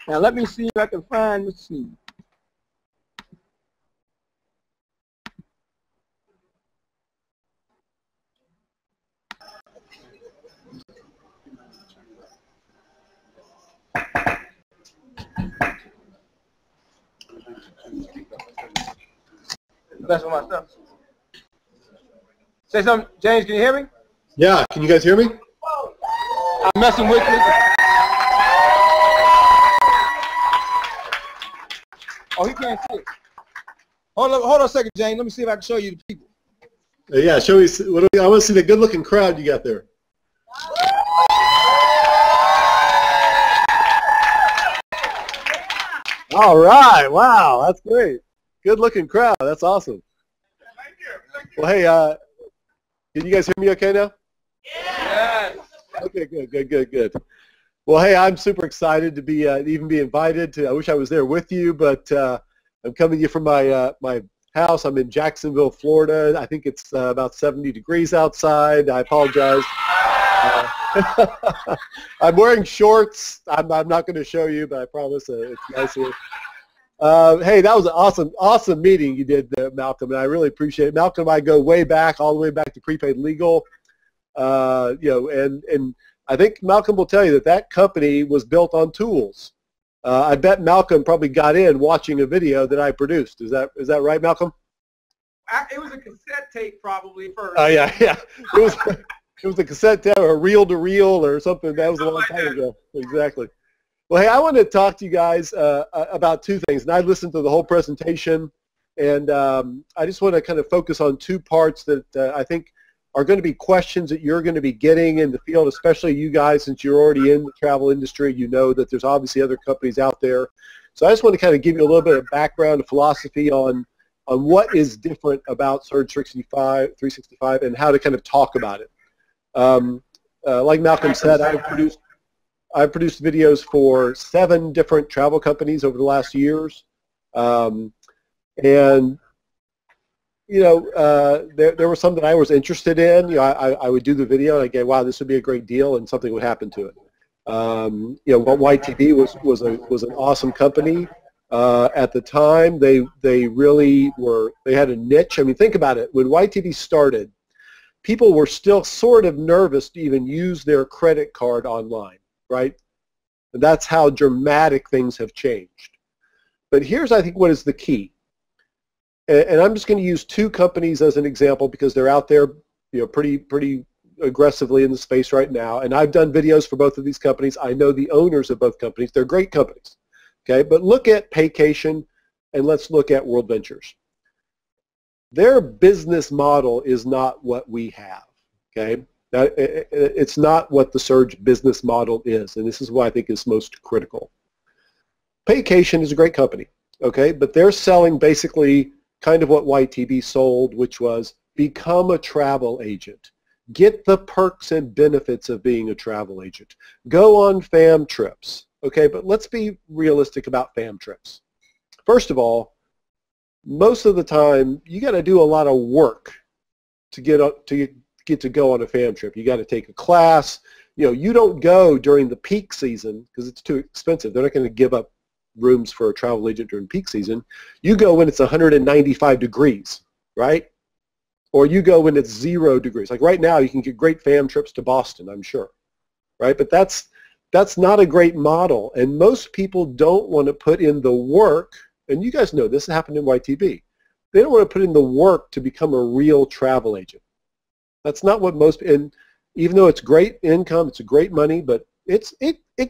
Now let me see if I can find the seed. That's my stuff. Say something, James. Can you hear me? Yeah. Can you guys hear me? I'm messing with you. Oh, he can't see it. Hold on a second, James. Let me see if I can show you the people. Yeah, show me. I want to see the good-looking crowd you got there. All right. Wow, that's great. Good-looking crowd. That's awesome. Well, hey, can you guys hear me okay now? Yeah. Okay, good. Well, hey, I'm super excited to be even be invited to. I wish I was there with you, but I'm coming to you from my my house. I'm in Jacksonville, Florida. I think it's about 70 degrees outside. I apologize. I'm wearing shorts. I'm not going to show you, but I promise it's nice here. Hey, that was an awesome meeting you did there, Malcolm, and I really appreciate it. Malcolm and I go way back, all the way back to prepaid legal. You know, and I think Malcolm will tell you that company was built on tools. I bet Malcolm probably got in watching a video that I produced. Is that right, Malcolm? It was a cassette tape probably first. Oh yeah. It was a cassette tape or reel-to-reel or something. That was a long time ago. Exactly. Well, hey, I want to talk to you guys about two things. And I listened to the whole presentation, and I just want to kind of focus on two parts that I think are going to be questions that you're going to be getting in the field, especially you guys, since you're already in the travel industry. You know that there's obviously other companies out there. So I just want to kind of give you a little bit of background and philosophy on what is different about Surge365 and how to kind of talk about it. Like Malcolm said, I've produced videos for 7 different travel companies over the last years, and you know, there were some that I was interested in. You know, I would do the video and I go, wow, this would be a great deal, and something would happen to it. You know, YTB was an awesome company at the time. They really were. They had a niche. I mean, think about it. When YTB started, people were still sort of nervous to even use their credit card online, right? And that's how dramatic things have changed. But here's, I think, what is the key. And I'm just going to use 2 companies as an example because they're out there, you know, pretty aggressively in the space right now. And I've done videos for both of these companies. I know the owners of both companies. They're great companies. Okay, but look at Paycation and let's look at World Ventures. Their business model is not what we have. Okay, it's not what the Surge business model is, and this is why I think it's most critical. Paycation is a great company. Okay, but they're selling basically kind of what YTB sold, which was become a travel agent. Get the perks and benefits of being a travel agent. Go on fam trips. Okay, but let's be realistic about fam trips. First of all, most of the time, you got to do a lot of work to get to go on a fam trip. You got to take a class. You know, you don't go during the peak season because it's too expensive. They're not going to give up rooms for a travel agent during peak season. You go when it's 195 degrees, right? Or you go when it's 0 degrees. Like right now, you can get great fam trips to Boston, I'm sure, right? But that's not a great model, and most people don't want to put in the work, and you guys know this happened in YTB. They don't want to put in the work to become a real travel agent. That's not what most, and even though it's great income, it's a great money, but it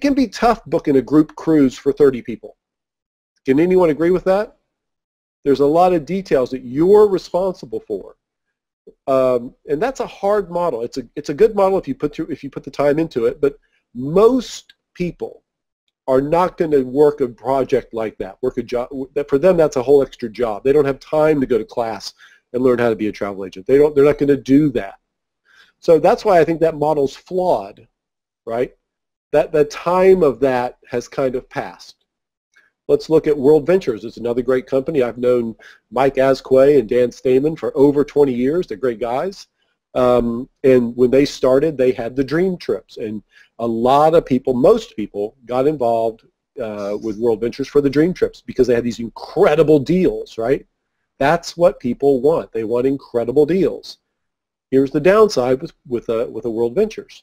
can be tough booking a group cruise for 30 people. Can anyone agree with that? There's a lot of details that you're responsible for, and that's a hard model. It's a good model if you put the time into it, but most people are not going to work a project like that. Work a job that for them that's a whole extra job. They don't have time to go to class and learn how to be a travel agent. They're not going to do that. So that's why I think that model's flawed, right? That the time of that has kind of passed. Let's look at World Ventures. It's another great company. I've known Mike Azquay and Dan Stamen for over 20 years. They're great guys. And when they started, they had the dream trips. And a lot of people, most people, got involved with World Ventures for the dream trips because they had these incredible deals, right? That's what people want. They want incredible deals. Here's the downside with a World Ventures.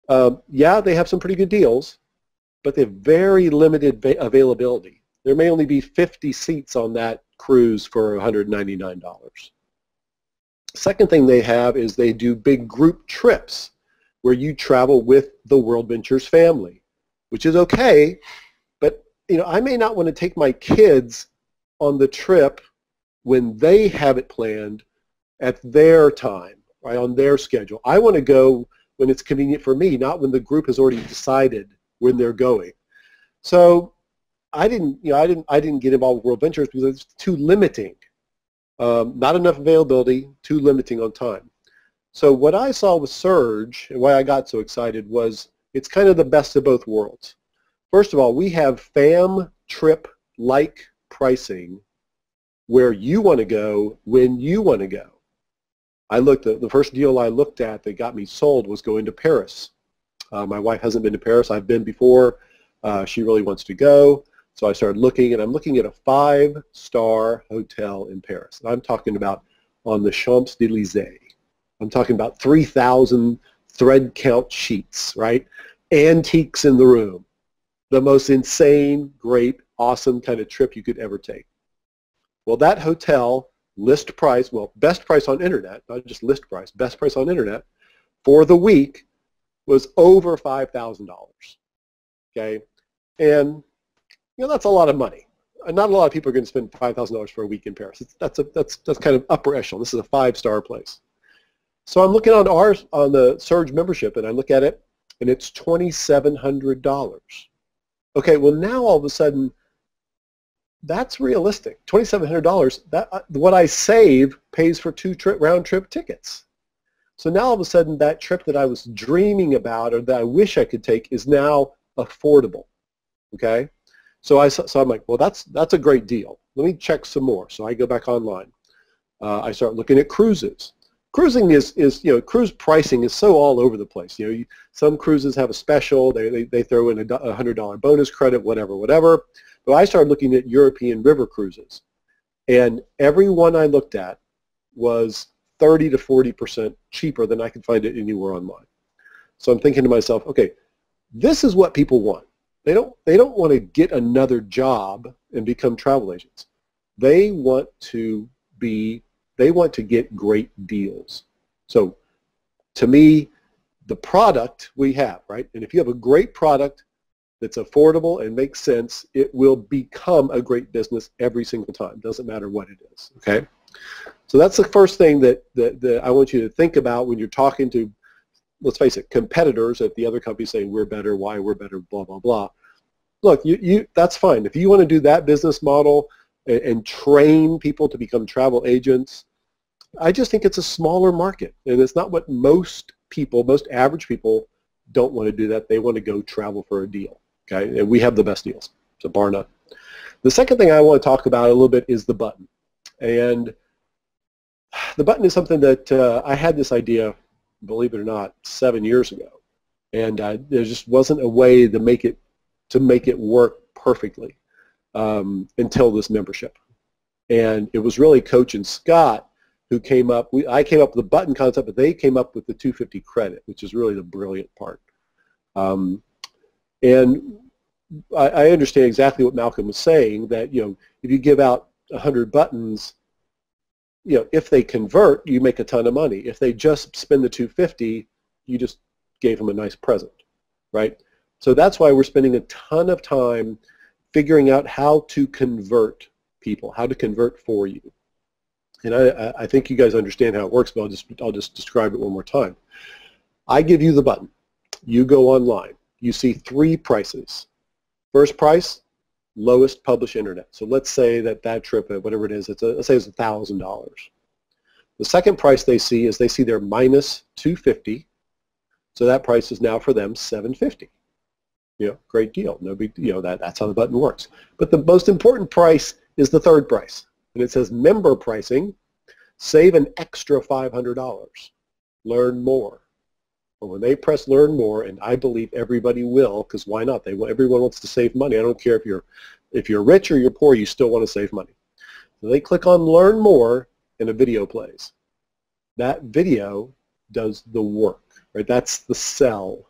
Yeah, they have some pretty good deals, but they have very limited availability. There may only be 50 seats on that cruise for $199. Second thing they have is they do big group trips where you travel with the World Ventures family, which is okay, but I may not want to take my kids on the trip when they have it planned at their time, right, on their schedule. I want to go when it's convenient for me, not when the group has already decided when they're going. So I didn't get involved with World Ventures because it's too limiting. Not enough availability, too limiting on time. So what I saw with Surge, and why I got so excited, was it's kind of the best of both worlds. First of all, we have fam trip-like pricing where you want to go when you want to go. The first deal I looked at that got me sold was going to Paris. My wife hasn't been to Paris. I've been before. She really wants to go. So I started looking, and I'm looking at a 5-star hotel in Paris. And I'm talking about on the Champs-Élysées. I'm talking about 3,000 thread count sheets, right? Antiques in the room. The most insane, great, awesome kind of trip you could ever take. Well, that hotel, list price, well, best price on internet, not just list price, best price on internet, for the week was over $5,000, okay? And that's a lot of money. Not a lot of people are going to spend $5,000 for a week in Paris. That's kind of upper echelon. This is a 5-star place. So I'm looking on the Surge membership, and I look at it, and it's $2,700. Okay, well now all of a sudden, that's realistic. $2,700. What I save pays for 2 round-trip tickets. So now all of a sudden, that trip that I was dreaming about or that I wish I could take is now affordable. Okay. So I'm like, well, that's a great deal. Let me check some more. So I go back online. I start looking at cruises. Cruising is cruise pricing is so all over the place. Some cruises have a special. They throw in a $100 bonus credit, whatever. But I started looking at European river cruises, and every one I looked at was 30 to 40% cheaper than I could find it anywhere online. So I'm thinking to myself, okay, this is what people want. They don't want to get another job and become travel agents. They want to get great deals. So to me, the product we have, right? And if you have a great product that's affordable and makes sense, it will become a great business every single time. Doesn't matter what it is, okay? So that's the first thing that I want you to think about when you're talking to, let's face it, competitors at the other company saying we're better, why we're better, blah, blah, blah. Look, that's fine. If you want to do that business model and train people to become travel agents, I just think it's a smaller market, and it's not what most average people don't want to do that. They want to go travel for a deal, okay? And we have the best deals, so bar none. The second thing I want to talk about a little bit is the button. And the button is something that I had this idea, believe it or not, 7 years ago, and there just wasn't a way to make it work perfectly until this membership. And it was really Coach and Scott who came up. I came up with the button concept, but they came up with the 250 credit, which is really the brilliant part. And I understand exactly what Malcolm was saying, that if you give out 100 buttons, if they convert, you make a ton of money. If they just spend the 250, you just gave them a nice present, right? So that's why we're spending a ton of time figuring out how to convert people, how to convert for you. And I think you guys understand how it works, but I'll just describe it one more time. I give you the button. You go online. You see 3 prices. First price, lowest published internet. So let's say that trip, whatever it is, let's say it's $1,000. The second price they see is they're minus 250. So that price is now for them $750. Great deal. No big, that's how the button works. But the most important price is the third price. And it says member pricing, save an extra $500. Learn more. But when they press learn more, and I believe everybody will, because why not? Everyone wants to save money. I don't care if you're rich or you're poor, you still want to save money. So they click on learn more and a video plays. That video does the work, right? That's the sell.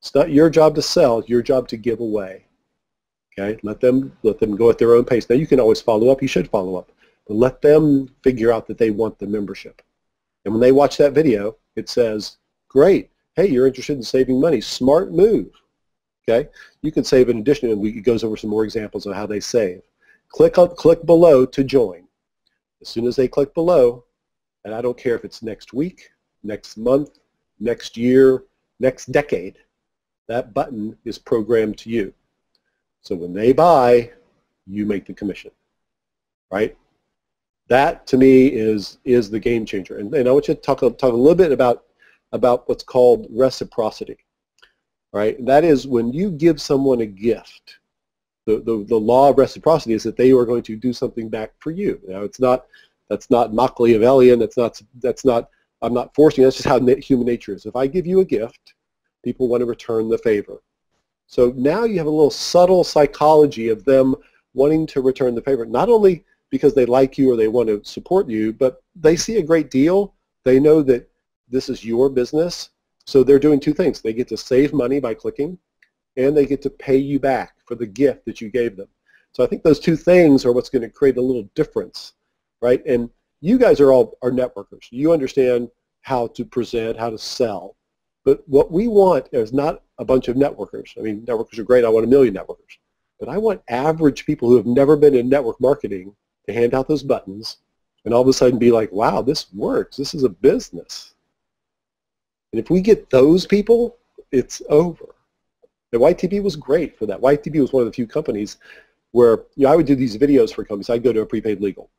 It's not your job to sell, it's your job to give away. Okay? Let them go at their own pace. Now you can always follow up, you should follow up, but let them figure out that they want the membership. And when they watch that video, it says, great, hey, you're interested in saving money, smart move. Okay? You can save in addition, and it goes over some more examples of how they save. Click below to join. As soon as they click below, and I don't care if it's next week, next month, next year, next decade, that button is programmed to you. So when they buy, you make the commission, right? That, to me, is the game changer. And I want you to talk a little bit about what's called reciprocity, right? And that is when you give someone a gift, the law of reciprocity is that they are going to do something back for you. Now, that's not Machiavellian. I'm not forcing. That's just how human nature is. If I give you a gift, people want to return the favor. So now you have a little subtle psychology of them wanting to return the favor, not only because they like you or they want to support you, but they see a great deal. They know that this is your business. So they're doing two things. They get to save money by clicking, and they get to pay you back for the gift that you gave them. So I think those two things are what's going to create a little difference, right? And you guys are networkers. You understand how to present, how to sell. But what we want is not a bunch of networkers. I mean, networkers are great. I want 1 million networkers. But I want average people who have never been in network marketing to hand out those buttons and all of a sudden be like, wow, this works. This is a business. And if we get those people, it's over. And YTB was great for that. YTB was one of the few companies where I would do these videos for companies. I'd go to a prepaid legal,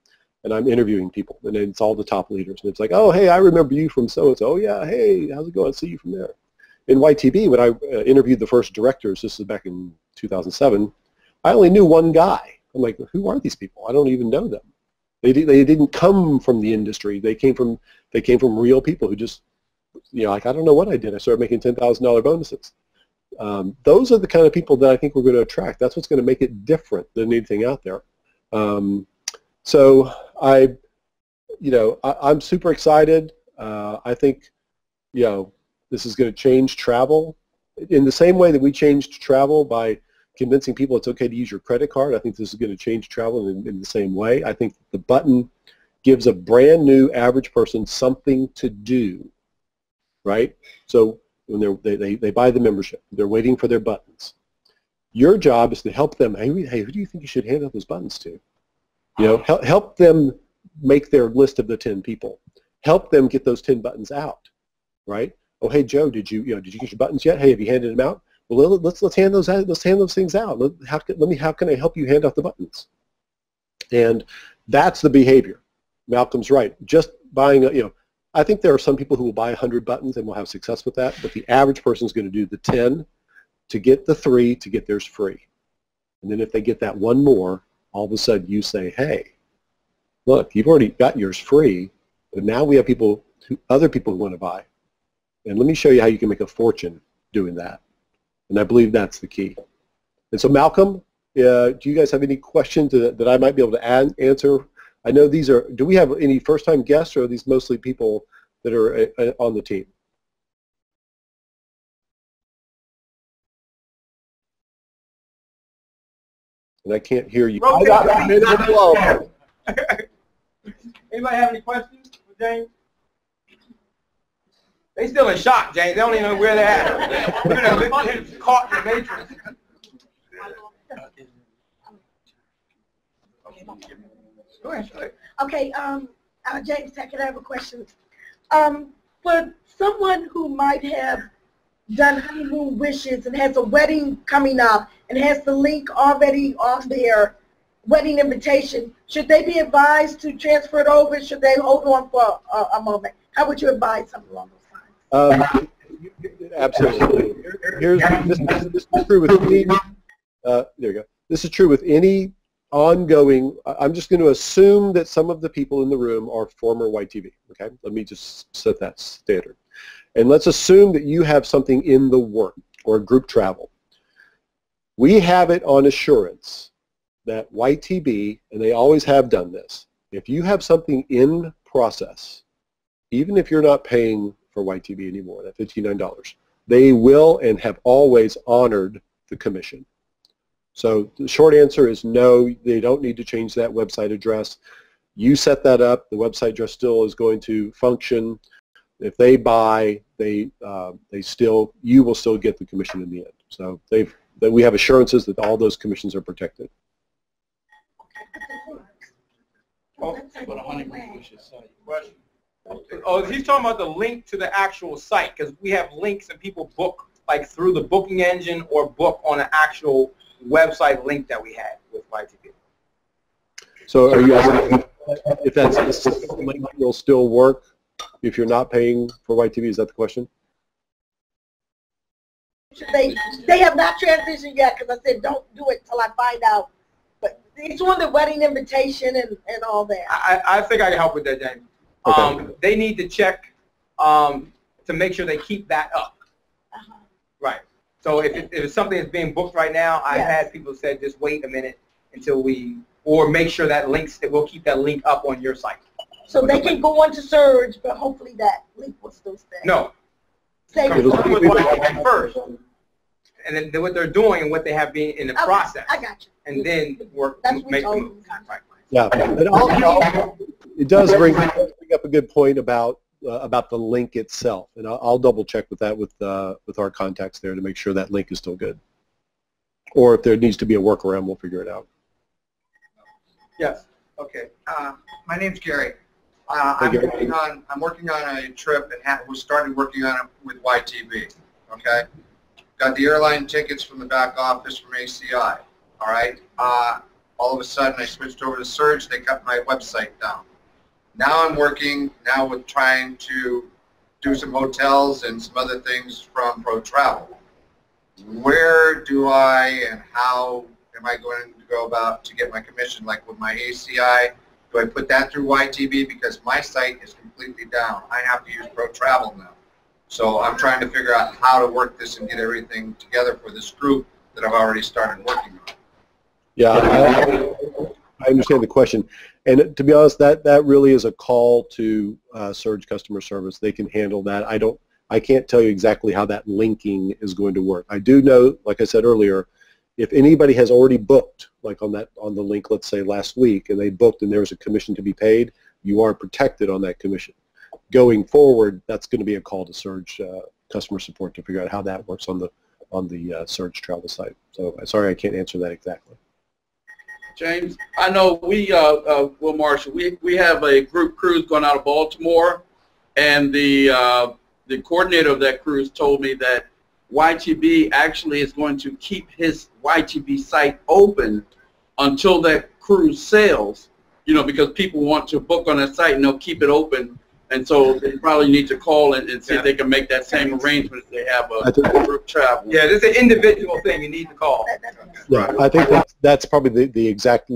and I'm interviewing people, and it's all the top leaders. And it's like, oh, hey, I remember you from so-and-so. Oh, yeah, hey, how's it going? See you from there. In YTB, when I interviewed the first directors, this is back in 2007, I only knew one guy. I'm like, who are these people? I don't even know them. They didn't come from the industry. They came from real people who just, like, I don't know what I did. I started making $10,000 bonuses. Those are the kind of people that I think we're going to attract. That's what's going to make it different than anything out there. So I'm super excited. I think, this is going to change travel in the same way that we changed travel by convincing people it's okay to use your credit card. I think this is going to change travel in the same way. I think the button gives a brand new average person something to do, right? So when they buy the membership, they're waiting for their buttons. Your job is to help them. Hey, who do you think you should hand out those buttons to? Help them make their list of the 10 people. Help them get those 10 buttons out, right? Oh, hey Joe, did you get your buttons yet? Hey, have you handed them out? Well, let's hand those out. Let's hand those things out. How can I help you hand out the buttons? And that's the behavior. Malcolm's right. Just buying I think there are some people who will buy 100 buttons and will have success with that, but the average person is going to do the 10 to get the 3 to get theirs free. And then if they get that one more, all of a sudden you say, hey, look, you've already got yours free, but now we have other people who want to buy. And let me show you how you can make a fortune doing that. And I believe that's the key. And so Malcolm, do you guys have any questions that I might be able to answer? I know do we have any first-time guests, or are these mostly people that are on the team? And I can't hear you. Anybody have any questions for James? They still in shock, James. They don't even know where they're at. They're caught in the matrix. Go ahead. Okay, James Tackett, I have a question. For someone who might have done honeymoon wishes and has a wedding coming up and has the link already on their wedding invitation, should they be advised to transfer it over? Should they hold on for a moment? How would you advise something along those lines? Absolutely. This is true with any. There you go. This is true with any ongoing, I'm just going to assume that some of the people in the room are former YTV, okay? Let me just set that standard. And let's assume that you have something in the work or group travel. We have it on assurance that YTB, and they always have done this, if you have something in process, even if you're not paying for YTB anymore, that $59, they will and have always honored the commission. So the short answer is no, they don't need to change that website address. You set that up, the website address still is going to function. If they buy, you will still get the commission in the end. So we have assurances that all those commissions are protected. Oh, he's talking about the link to the actual site, because we have links and people book like through the booking engine or book on an actual website link that we had with YTB. So are you asking if that link will still work if you're not paying for YTB? Is that the question? They have not transitioned yet, because I said don't do it till I find out. But it's on the wedding invitation and all that. I think I can help with that, James. Okay. They need to check to make sure they keep that up. Right. So if it's something that's being booked right now, I've had people say just wait a minute until or make sure that we'll keep that link up on your site. So they can go on to Surge, but hopefully that link will still stay. No. Stay with YTB first. And then what they're doing and what they have been in the process. I got you. And then make the move. Right. Yeah, it does bring up a good point about the link itself, and I'll double check with that with our contacts there to make sure that link is still good. Or if there needs to be a workaround, we'll figure it out. Yes. Okay. My name's Gary. I'm working on a trip and we started working on it with YTB. Okay. Got the airline tickets from the back office from ACI. All right. All of a sudden, I switched over to Surge. They cut my website down. Now I'm working with trying to do some hotels and some other things from Pro Travel. Where do I and how am I going to go about to get my commission? Like with my ACI, do I put that through YTB because my site is completely down? I have to use Pro Travel now. So I'm trying to figure out how to work this and get everything together for this group that I've already started working on. Yeah, I understand the question. And to be honest, that really is a call to Surge customer service. They can handle that. I can't tell you exactly how that linking is going to work. I do know, like I said earlier, if anybody has already booked, like on the link, let's say last week, and they booked and there was a commission to be paid, you are protected on that commission. Going forward, that's going to be a call to Surge customer support to figure out how that works on the Surge travel site. So sorry, I can't answer that exactly. James, I know Will Marshall, we have a group cruise going out of Baltimore, and the coordinator of that cruise told me that YTB actually is going to keep his YTB site open until that cruise sails, because people want to book on that site and they'll keep it open. And so they probably need to call and see if they can make that same arrangement if they have a group travel. Yeah, this is an individual thing. You need to call. Yeah, I think that's probably the exact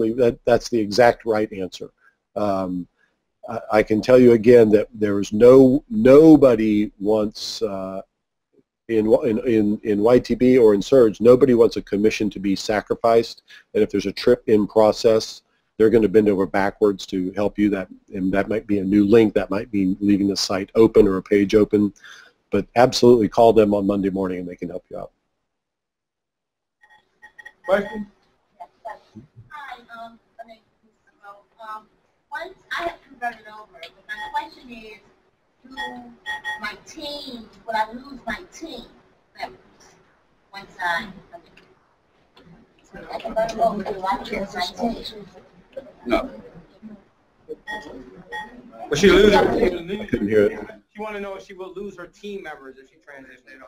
right answer. I can tell you again that there is nobody wants in YTB or in Surge, nobody wants a commission to be sacrificed. And if there's a trip in process, they're going to bend over backwards to help you. And that might be a new link. That might be leaving the site open or a page open. But absolutely call them on Monday morning and they can help you out. Question? Hi, my name is Isabel. Once I have converted over, but my question is, do my team, will I lose my team members once I convert over? Do I lose my team? No. Will she lose I couldn't hear it. She want to know if she will lose her team members if she transitions. No.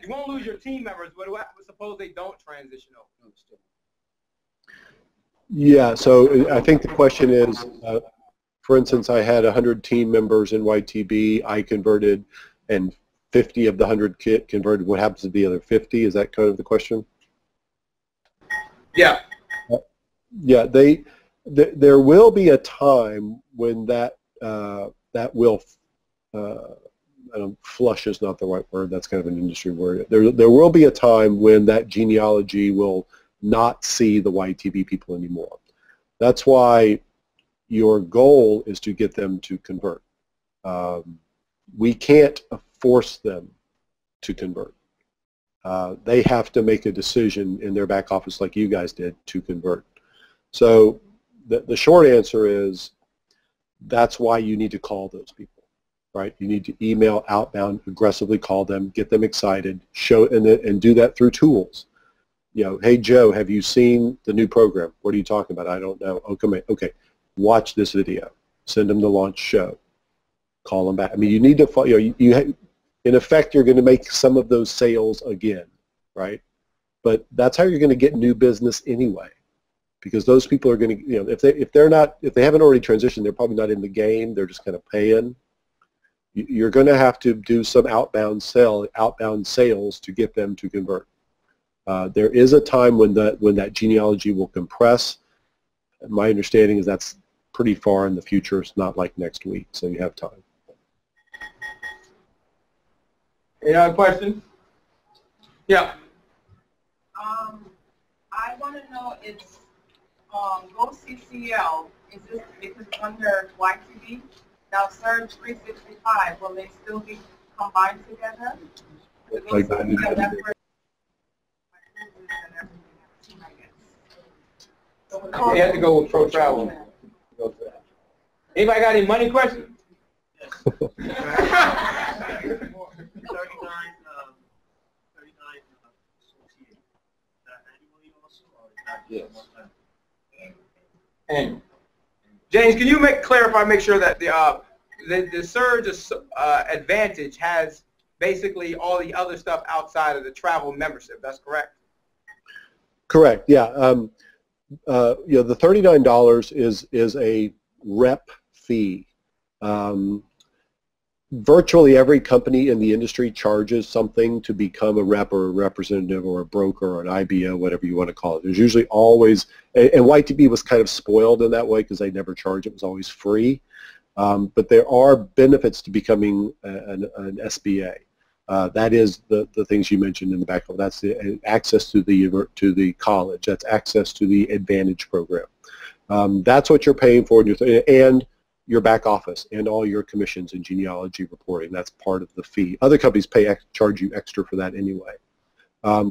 You won't lose your team members, but suppose they don't transition over. Yeah, so I think the question is, for instance, I had 100 team members in YTB. I converted, and 50 of the 100 converted. What happens to the other 50? Is that kind of the question? Yeah. Yeah, there will be a time when that that will I don't, flush is not the right word. That's kind of an industry word. There will be a time when that genealogy will not see the YTB people anymore. That's why your goal is to get them to convert. We can't force them to convert. They have to make a decision in their back office like you guys did to convert. So the short answer is that's why you need to call those people, right? You need to email, outbound, aggressively call them, get them excited, show, and do that through tools. You know, hey Joe, have you seen the new program? What are you talking about? I don't know. Okay, watch this video. Send them the launch show. Call them back. I mean, you need to, you know, in effect, you're going to make some of those sales again, right? But that's how you're going to get new business anyway, because those people are going to, you know, if they haven't already transitioned, they're probably not in the game. They're just kind of paying. You're going to have to do some outbound sales to get them to convert. There is a time when that genealogy will compress. My understanding is that's pretty far in the future. It's not like next week, so you have time. Any other questions? Yeah. I want to know if GoCCL, is this because it's under YTV? Now Surge365, will they still be combined together? You have to go with Pro Travel. Anybody got any money questions? Yes. And James, can you clarify, make sure that the Surge Advantage has basically all the other stuff outside of the travel membership? That's correct. Correct. Yeah. You know, the $39 is a rep fee. Virtually every company in the industry charges something to become a rep or a representative or a broker or an IBO, whatever you want to call it. There's usually always, and YTB was kind of spoiled in that way because they never charged. It was always free. But there are benefits to becoming an SBA. That is the things you mentioned in the back of. That's the access to the college. That's access to the Advantage program. That's what you're paying for, and your back office and all your commissions and genealogy reporting. That's part of the fee. Other companies charge you extra for that anyway.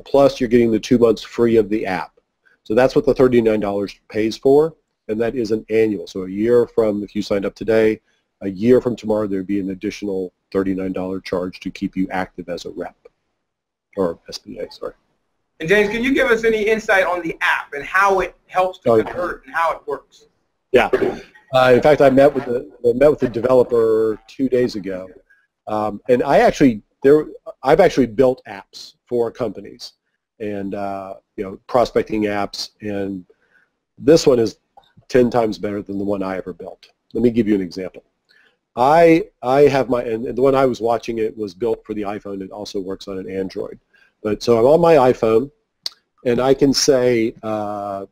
Plus, you're getting the 2 months free of the app. So that's what the $39 pays for, and that is an annual. So a year from, if you signed up today, a year from tomorrow, there'd be an additional $39 charge to keep you active as a rep, or SBA, sorry. And James, can you give us any insight on the app and how it helps to convert and how it works? Yeah. In fact, I met with the developer 2 days ago, and I've actually built apps for companies, and you know, prospecting apps, and this one is 10 times better than the one I ever built. Let me give you an example. I have and the one I was watching, it was built for the iPhone. It also works on an Android. But so I'm on my iPhone, and I can say, I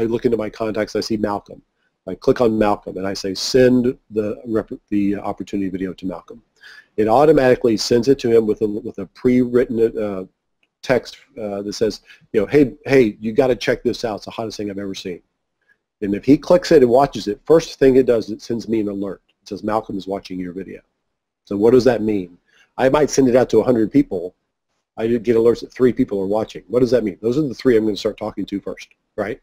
look into my contacts. I see Malcolm. I click on Malcolm, and I say send the opportunity video to Malcolm. It automatically sends it to him with a pre-written text that says, you know, hey, you got to check this out. It's the hottest thing I've ever seen. And if he clicks it and watches it, first thing it does, it sends me an alert. It says Malcolm is watching your video. So what does that mean? I might send it out to 100 people. I did get alerts that 3 people are watching. What does that mean? Those are the 3 I'm going to start talking to first, right?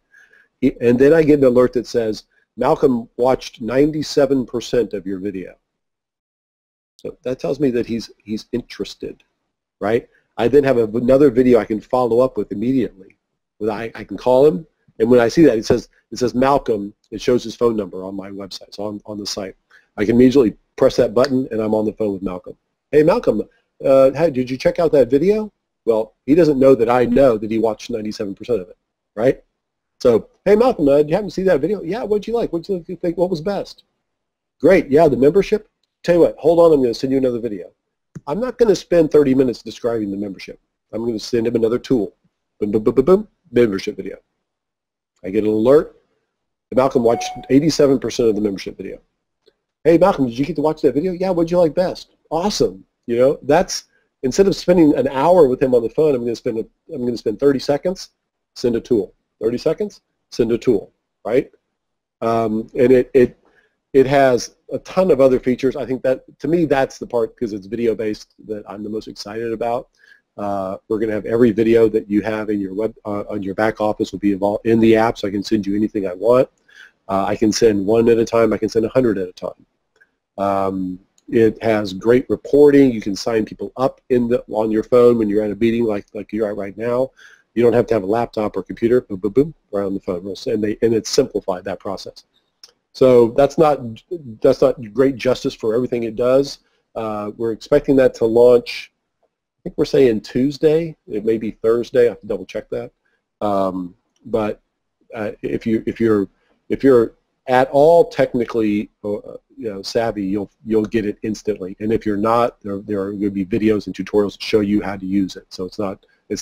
And then I get an alert that says Malcolm watched 97% of your video. So that tells me that he's interested, right? I then have another video I can follow up with immediately. I can call him, and when I see that, it says Malcolm. It shows his phone number on my website, so on the site. I can immediately press that button, and I'm on the phone with Malcolm. Hey, Malcolm, hey, did you check out that video? Well, he doesn't know that I know that he watched 97% of it, right? So, hey, Malcolm, did you happen to see that video? Yeah, what'd you like? What did you think? What was best? Great, yeah, the membership? Tell you what, hold on, I'm going to send you another video. I'm not going to spend 30 minutes describing the membership. I'm going to send him another tool. Boom, boom, boom, boom, boom, membership video. I get an alert. Malcolm watched 87% of the membership video. Hey, Malcolm, did you get to watch that video? Yeah, what'd you like best? Awesome. You know, that's, instead of spending an hour with him on the phone, I'm going to spend 30 seconds, send a tool. 30 seconds, send a tool, right? And it has a ton of other features. I think that, to me, that's the part, because it's video-based, that I'm the most excited about. We're going to have every video that you have in your on your back office will be involved in the app, so I can send you anything I want. I can send one at a time. I can send 100 at a time. It has great reporting. You can sign people up on your phone when you're at a meeting like you're at right now. You don't have to have a laptop or computer. Boom, boom, boom, right on the phone. And it's simplified that process. So that's not great justice for everything it does. We're expecting that to launch. I think we're saying Tuesday. It may be Thursday. I have to double check that. But if you're at all technically savvy, you'll get it instantly. And if you're not, there are going to be videos and tutorials to show you how to use it. So it's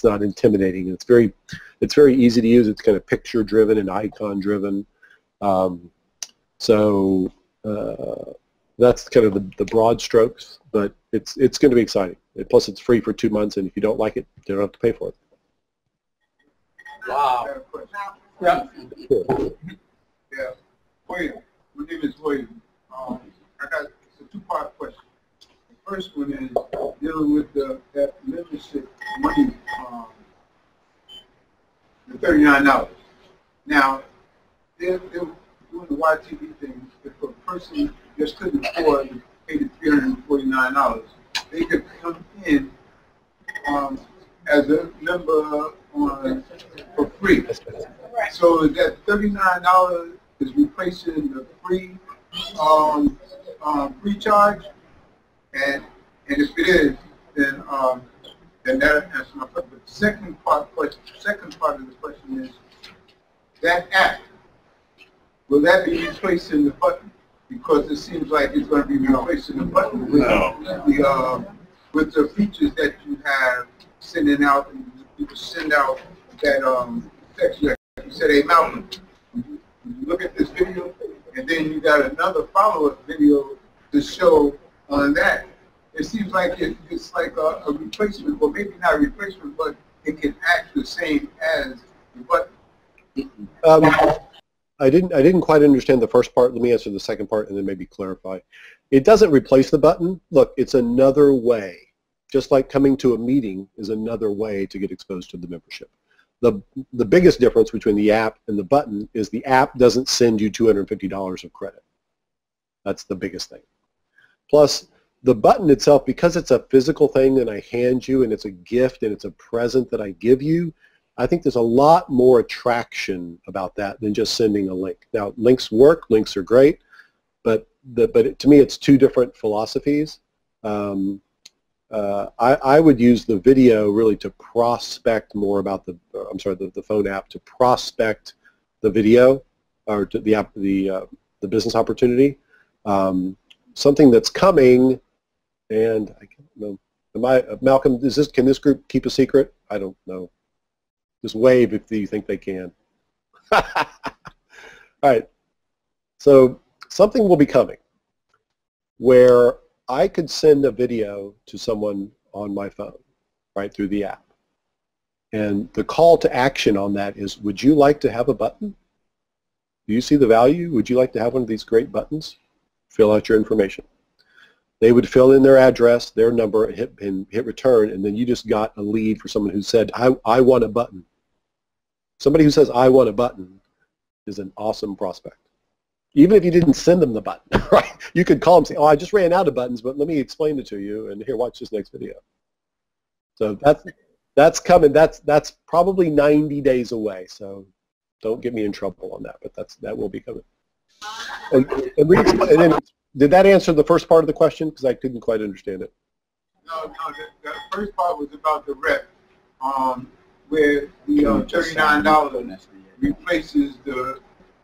not intimidating. It's very easy to use. It's kind of picture driven and icon driven. So that's kind of the broad strokes, but it's going to be exciting. Plus, it's free for 2 months, and if you don't like it, you don't have to pay for it. Wow. Yeah. Yeah. William, my name is William. I got a two-part question. The first one is dealing with that membership money, the $39. Now, they're doing the YTV thing. If a person just couldn't afford to pay the $349, they could come in as a member for free. So that $39 is replacing the free free charge, and if it is, then that answers my question. But the second part of the question is that app. Will that be replacing the button? Because it seems like it's going to be replacing the button with the features that you have sending out. And you can send out that text. Like you said, hey Malcolm, you look at this video, and then you got another follow-up video to show on that. It seems like it's like a replacement, or maybe not a replacement, but it can act the same as the button. I didn't quite understand the first part. Let me answer the second part and then maybe clarify. It doesn't replace the button. Look, it's another way. Just like coming to a meeting is another way to get exposed to the membership. The biggest difference between the app and the button is the app doesn't send you $250 of credit. That's the biggest thing. Plus, the button itself, because it's a physical thing that I hand you and it's a gift and it's a present that I give you, I think there's a lot more attraction about that than just sending a link. Now, links work, links are great, but to me it's two different philosophies. I would use the video really to prospect more about the phone app to prospect the video or to the app, the business opportunity. Something that's coming, and I don't know. Malcolm? Can this group keep a secret? I don't know. Just wave if you think they can. All right. So something will be coming where I could send a video to someone on my phone, right, through the app. And the call to action on that is, would you like to have a button? Do you see the value? Would you like to have one of these great buttons? Fill out your information. They would fill in their address, their number, and hit return, and then you just got a lead for someone who said, I want a button. Somebody who says, I want a button is an awesome prospect. Even if you didn't send them the button, right? You could call them and say, oh, I just ran out of buttons, but let me explain it to you, and here, watch this next video. So that's coming. That's probably 90 days away, so don't get me in trouble on that, but that will be coming. And then, did that answer the first part of the question? Because I couldn't quite understand it. No, the first part was about the rep, where the $39 replaces the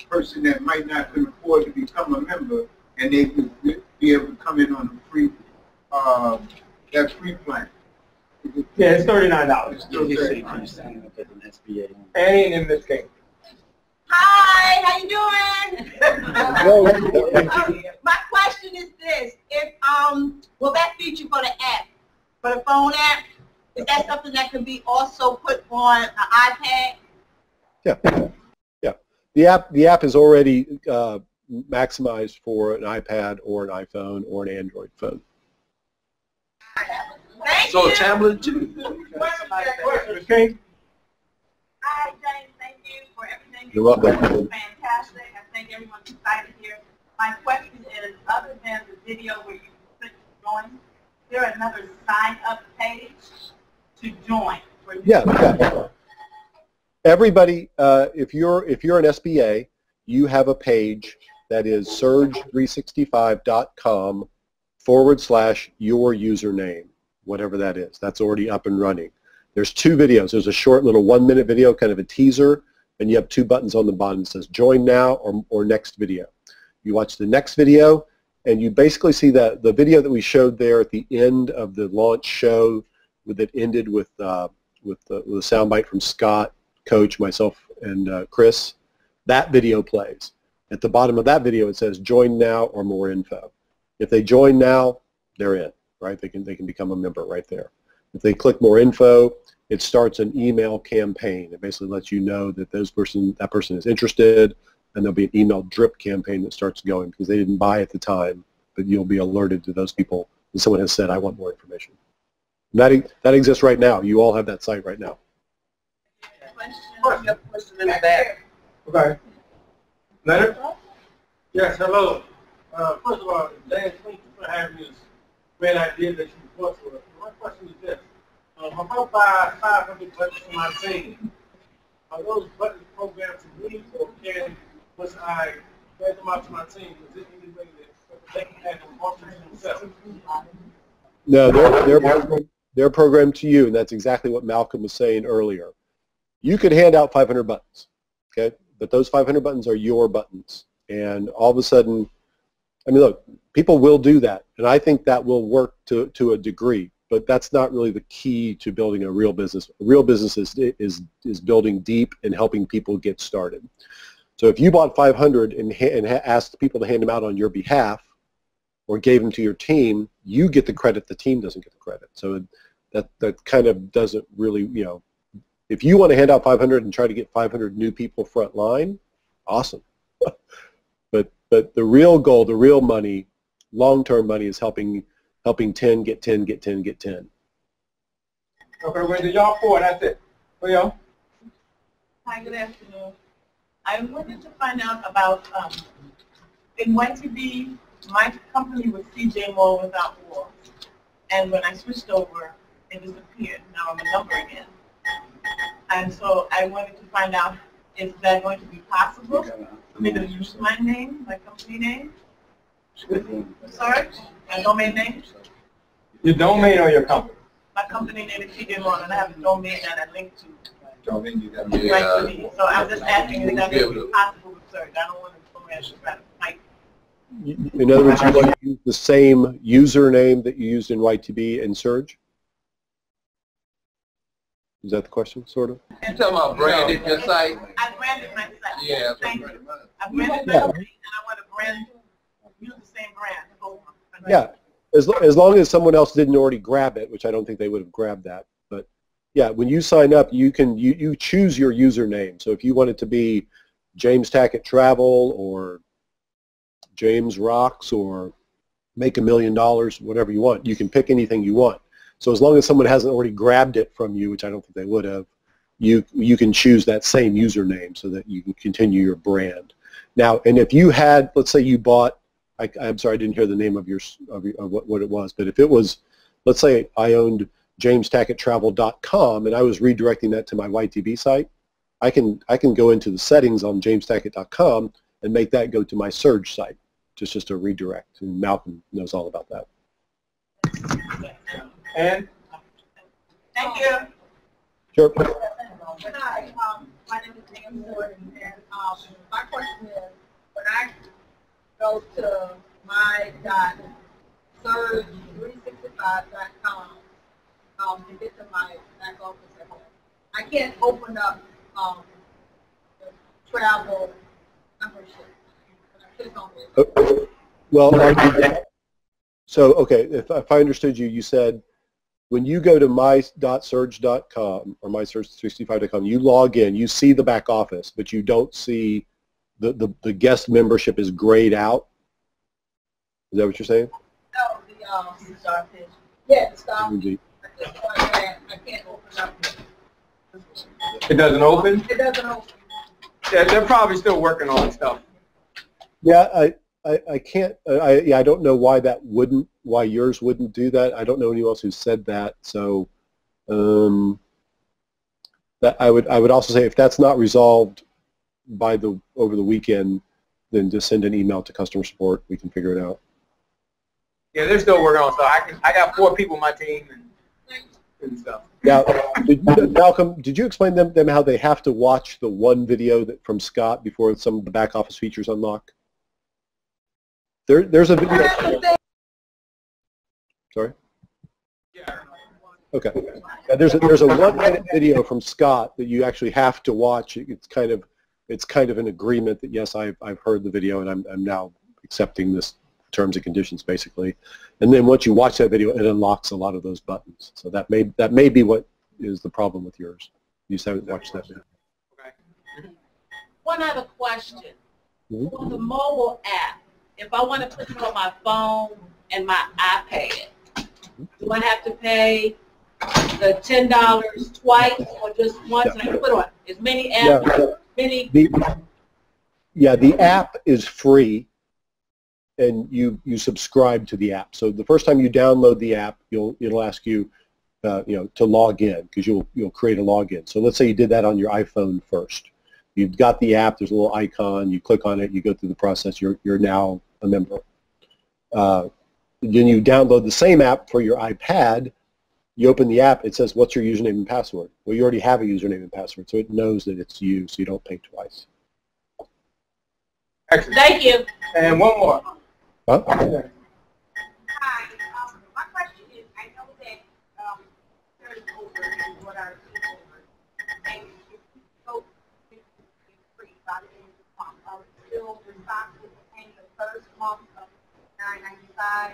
person that might not can afford to become a member, and they could be able to come in on a free, that free plan. Yeah, it's $39. It's still $39. And in this case. Hi, how you doing? My question is this: if will that feature for the app, for the phone app, is that something that can be also put on an iPad? Yeah, yeah. The app is already maximized for an iPad or an iPhone or an Android phone. So a tablet too. Okay. Hi, James. Thank you for everything. You're welcome. Fantastic. I think everyone's excited here. My question is, other than the video where you click join, is there another sign-up page to join? Yeah. Everybody, if you're an SBA, you have a page that is surge365.com/your username, whatever that is. That's already up and running. There's 2 videos. There's a short little 1-minute video, kind of a teaser, and you have 2 buttons on the bottom that says join now or next video. You watch the next video, and you basically see that the video that we showed there at the end of the launch show that ended with the soundbite from Scott, Coach, myself, and Chris. That video plays. At the bottom of that video, it says join now or more info. If they join now, they're in, right? They can become a member right there. If they click more info, it starts an email campaign. It basically lets you know that that person is interested, and there'll be an email drip campaign that starts going because they didn't buy at the time, but you'll be alerted to those people when someone has said, I want more information. And that exists right now. You all have that site right now. Question in the back. Okay. Leonard? Yes, hello. First of all, James, thank you for having this great idea that you brought to us. My question is this. I'm about to buy 500 buttons for my team. Are those buttons programmed to me, or once I grant them out to my team, is it any way that they can add them onto themselves? No, they're programmed to you, and that's exactly what Malcolm was saying earlier. You could hand out 500 buttons, okay? But those 500 buttons are your buttons. And all of a sudden, I mean, look, people will do that, and I think that will work to a degree, but that's not really the key to building a real business. A real business is building deep and helping people get started. So if you bought 500 and asked people to hand them out on your behalf or gave them to your team, you get the credit, the team doesn't get the credit. So that kind of doesn't really, you know, if you want to hand out 500 and try to get 500 new people front line, awesome. But the real goal, the real money, long-term money is helping 10 get 10, get 10, get 10. Okay, well, y'all 4, that's it. For y'all? Hi, good afternoon. I wanted to find out about, in YTB, my company was CJ Moore Without Walls. And when I switched over, it disappeared. Now I'm a number again. And so I wanted to find out, is that going to be possible for me to use my name, my company name? Search, my domain name? Your domain or your company? My company name is CJ Moore, and I have a domain that I link to. Domain you got. Yeah. So I'm just asking, is that going to be possible with Surge? I don't want to go ahead and try to fight. In other words, you want to use the same username that you used in YTB and Surge? Is that the question, sort of? You're talking about branded your site? I branded my site. Yeah. Thank you. I branded my site, and I want to use the same brand. Yeah, as long as someone else didn't already grab it, which I don't think they would have grabbed that. But yeah, when you sign up, you choose your username. So if you want it to be James Tackett Travel or James Rocks or Make $1 Million, whatever you want, you can pick anything you want. So as long as someone hasn't already grabbed it from you, which I don't think they would have, you can choose that same username so that you can continue your brand. Now, and if you had, let's say you bought, I'm sorry, I didn't hear the name of what it was, but if it was, let's say I owned jamestacketttravel.com and I was redirecting that to my YTB site, I can go into the settings on jamestackett.com and make that go to my Surge site, just a redirect. And Malcolm knows all about that. And? Thank you. Sure. Hi, my name is Dan Ward, and my question is, when I go to my.surge365.com to get to my back office, I can't open up the travel membership. Well, so okay, if I understood you, you said when you go to my.surge.com or mysurge365.com, you log in, you see the back office, but you don't see the guest membership is grayed out. Is that what you're saying? No, the starfish. Yeah, the starfish. I can't open up. It doesn't open? It doesn't open. Yeah, they're probably still working on stuff. Yeah, I can't. Yeah, I don't know why why yours wouldn't do that. I don't know anyone else who said that. So, that I would also say if that's not resolved by over the weekend, then just send an email to customer support. We can figure it out. Yeah, they're still working on stuff. I got 4 people on my team and stuff. Now, Malcolm, did you explain them how they have to watch the one video from Scott before some of the back office features unlock? There's a video. Sorry. Yeah. Okay. There's a 1-minute video from Scott that you actually have to watch. It's kind of an agreement that yes, I've heard the video and I'm now accepting this terms and conditions basically. And then once you watch that video, it unlocks a lot of those buttons. So that may be what is the problem with yours. You just haven't watched that video. Okay. One other question. Mm-hmm. For the mobile app, if I want to put it on my phone and my iPad, do I have to pay the $10 twice or just once? And I can put on as many apps, the app is free, and you subscribe to the app. So the first time you download the app, it'll ask you, to log in because you'll create a login. So let's say you did that on your iPhone first. You've got the app. There's a little icon. You click on it. You go through the process. You're now a member. Then you download the same app for your iPad. You open the app. It says, "What's your username and password?" Well, you already have a username and password, so it knows that it's you, so you don't pay twice. Excellent. Thank you. And one more. Huh? Hi, my question is, I know that there's over and what are over, and if you go free by the end of the month, are we still responsible for paying the first month of $9.95?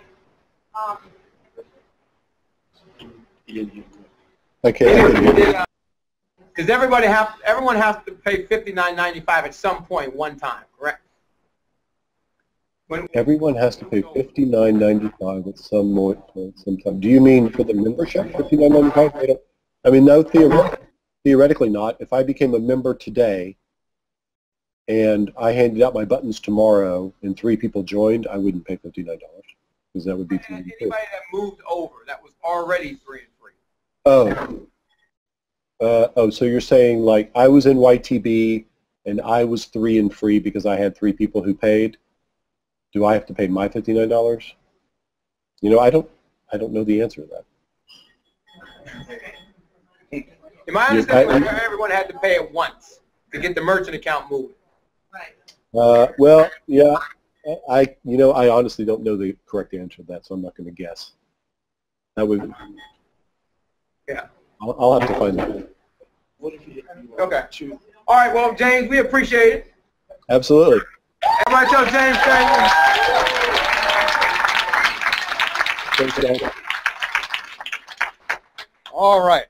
Okay. Because everyone has to pay $59.95 at some point, one time, correct? Everyone has to pay $59.95 at some point, sometime. Do you mean for the membership, $59.95? I mean, no, theoretically not. If I became a member today and I handed out my buttons tomorrow and 3 people joined, I wouldn't pay $59 because that would be too. Anybody that moved over that was already 3 and 3. Oh, so you're saying like I was in YTB and I was 3 and free because I had 3 people who paid. Do I have to pay my $59? I don't know the answer to that. In my understanding, everyone had to pay it once to get the merchant account moving. Right. Well, yeah, I honestly don't know the correct answer to that, so I'm not going to guess. That would. Yeah. I'll have to find that. Okay. All right. Well, James, we appreciate it. Absolutely. Everybody tell James thank you. Thanks, guys. All right.